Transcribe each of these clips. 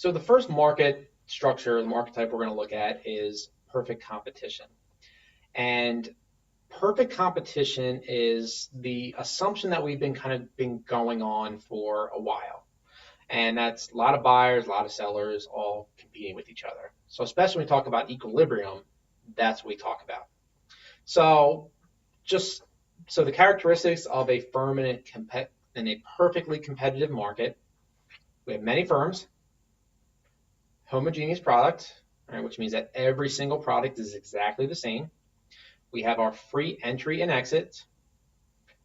So the first market structure, the market type we're going to look at is perfect competition. And perfect competition is the assumption that we've been going on for a while. And that's a lot of buyers, a lot of sellers all competing with each other. So especially when we talk about equilibrium, that's what we talk about. So just so the characteristics of a firm in a perfectly competitive market, we have many firms, homogeneous product, right, which means that every single product is exactly the same. We have our free entry and exit,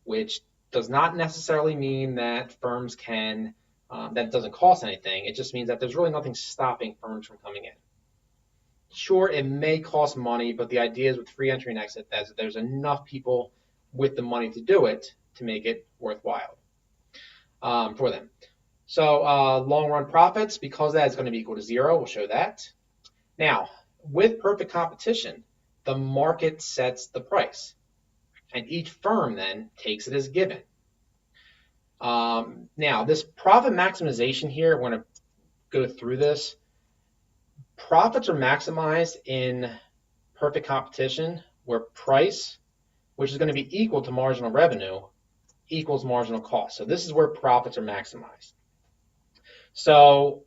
which does not necessarily mean that firms can, that doesn't cost anything. It just means that there's really nothing stopping firms from coming in. Sure, it may cost money, but the idea is with free entry and exit that there's enough people with the money to do it to make it worthwhile for them. So long run profits, because that is going to be equal to zero, we'll show that. Now, with perfect competition, the market sets the price, and each firm then takes it as given. Now, this profit maximization here, we're going to go through this. Profits are maximized in perfect competition where price, which is going to be equal to marginal revenue, equals marginal cost. So this is where profits are maximized. So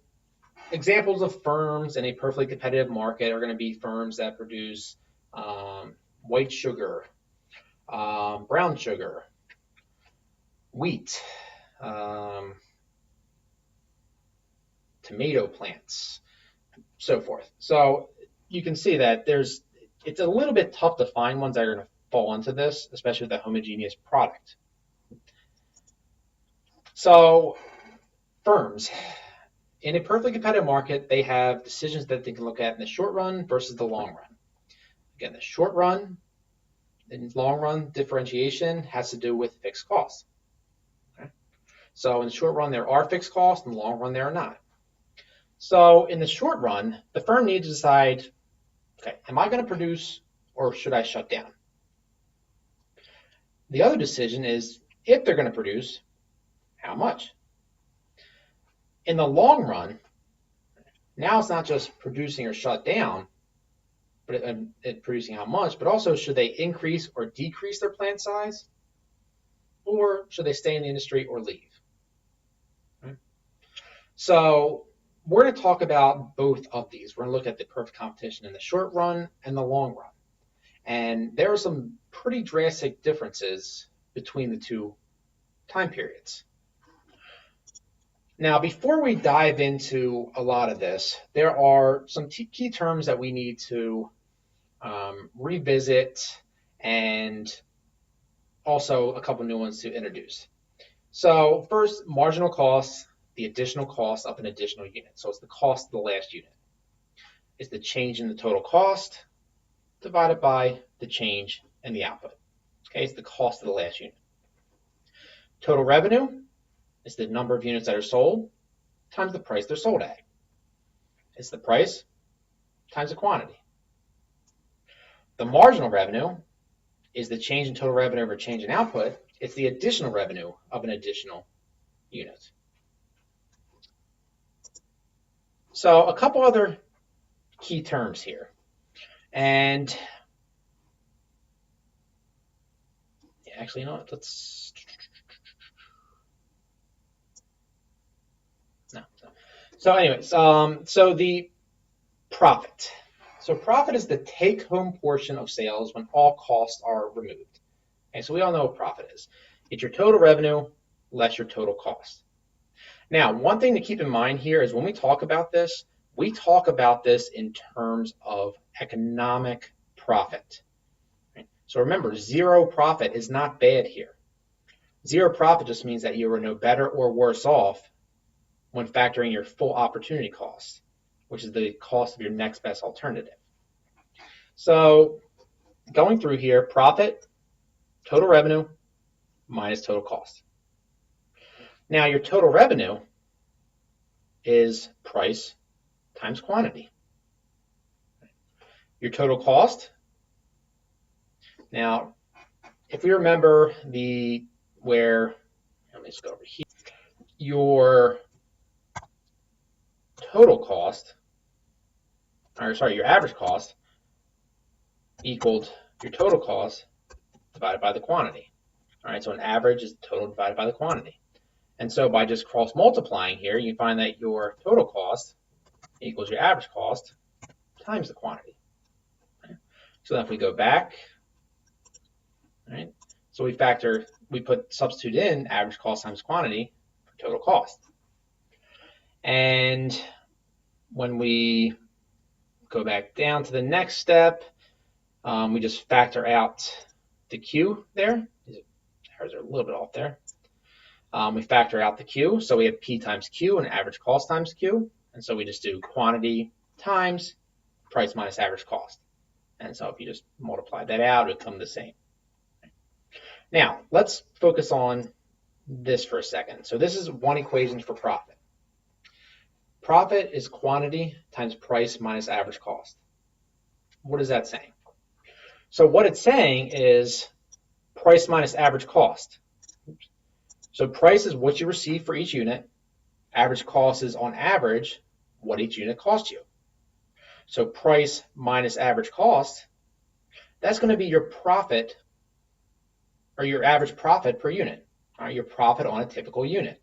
examples of firms in a perfectly competitive market are going to be firms that produce white sugar, brown sugar, wheat, tomato plants, so forth. So you can see that it's a little bit tough to find ones that are going to fall into this, especially with a homogeneous product. So firms, in a perfectly competitive market, they have decisions that they can look at in the short run versus the long run. Again, the short run and long run differentiation has to do with fixed costs. Okay? So in the short run, there are fixed costs, in the long run, there are not. So in the short run, the firm needs to decide, okay, am I going to produce or should I shut down? The other decision is if they're going to produce, how much? In the long run, now it's not just producing or shut down, but producing how much, but also should they increase or decrease their plant size, or should they stay in the industry or leave? Okay. So we're going to talk about both of these. We're going to look at the perfect competition in the short run and the long run. And there are some pretty drastic differences between the two time periods. Now, before we dive into a lot of this, there are some key terms that we need to revisit and also a couple new ones to introduce. So first, marginal cost, the additional cost of an additional unit. So it's the cost of the last unit. It's the change in the total cost divided by the change in the output. Okay, it's the cost of the last unit. Total revenue is the number of units that are sold times the price they're sold at. It's the price times the quantity. The marginal revenue is the change in total revenue over change in output. It's the additional revenue of an additional unit. So a couple other key terms here. And actually, you know what? Let's no. So anyways, so the profit. So profit is the take-home portion of sales when all costs are removed. Okay, so we all know what profit is. It's your total revenue less your total cost. Now, one thing to keep in mind here is when we talk about this, we talk about this in terms of economic profit. Right? So remember, zero profit is not bad here. Zero profit just means that you are no better or worse off when factoring your full opportunity cost, which is the cost of your next best alternative. So going through here, profit, total revenue, minus total cost. Now your total revenue is price times quantity. Your total cost, now if we remember let me just go over here, your total cost, or sorry, your average cost equaled your total cost divided by the quantity. All right, so an average is the total divided by the quantity. And so by just cross multiplying here, you find that your total cost equals your average cost times the quantity. So then if we go back, right, so we substitute in average cost times quantity for total cost. And when we go back down to the next step, we just factor out the Q there. Ours are a little bit off there. We factor out the Q, so we have P times Q and average cost times Q. And so we just do quantity times price minus average cost. And so if you just multiply that out, it'll come the same. Now, let's focus on this for a second. So this is one equation for profit. Profit is quantity times price minus average cost. What is that saying? So what it's saying is price minus average cost. So price is what you receive for each unit. Average cost is on average what each unit costs you. So price minus average cost, that's going to be your profit or your average profit per unit, or your profit on a typical unit.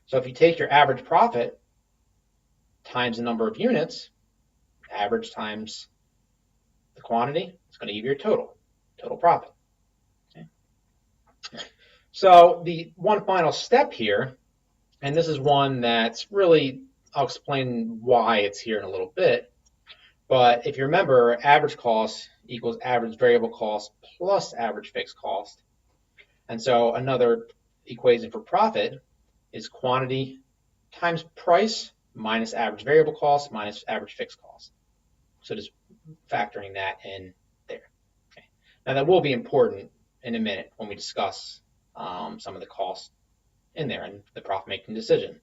So if you take your average profit times the number of units, average times the quantity, it's going to give you your total profit. Okay. So the one final step here, and this is one that's really, I'll explain why it's here in a little bit, but if you remember, average cost equals average variable cost plus average fixed cost. And so another equation for profit is quantity times price minus average variable cost minus average fixed cost. So just factoring that in there. Okay. Now that will be important in a minute when we discuss some of the costs in there and the profit-making decision.